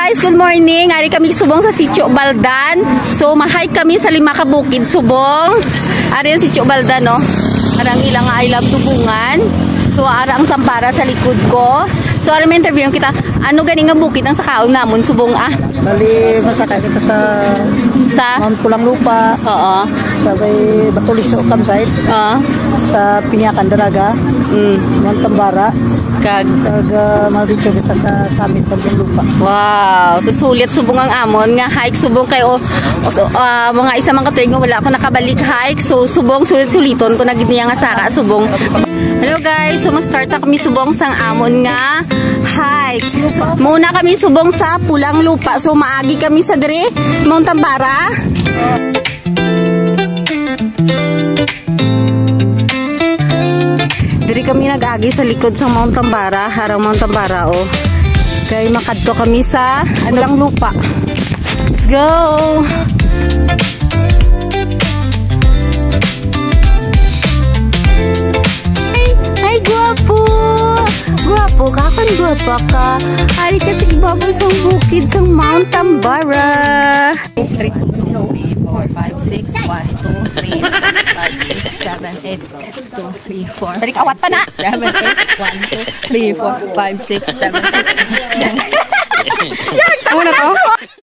guys, good morning. Ari kami subong sa Sitio Baldan. So ma-hike kami sa 5 ka bukid subong. Ari ang Sitio Baldan, no. Arang ilang I love tubungan. So ara ang Tambara sa likod ko. So ara may interview kita. Ano gani nga bukid ang sakaon namon subong Bali masakay kita sa Mount Pulang Lupa. Oo. Sa may Batuliso campsite. Oo. Sa Pinyakan Daraga. Mount Tambara. Kag maldito kita sa summit sa Pulang Lupa. Wow, susulit subong ang amon nga hike subong kay mga isa man katuig nga wala ako nakabalik hike. So subong sulit-suliton ko na gid niya nga saka subong. Hello guys, so ma-start na kami subong sang amon nga hike. So, muna kami subong sa Pulang Lupa. So maagi kami sa dire Mount Tambara. Diri kami nag-agi sa likod sa Mount Tambara, harang Mount Tambara kay makadto kami sa Pulang Lupa. Let's go. Ay guwapo. Guwapo ka, kan guwapa ka. Ari ka sa ibabaw sang bukid sang Mount Tambara. 3, 4, 5, 6, 1, 2, 3, 5, 6, 7, 8, 2, 3, 4. Tarik awat pa na. 7, 8, 1, 2, 3, 4, 5, 6, 7, 8. Ano na to?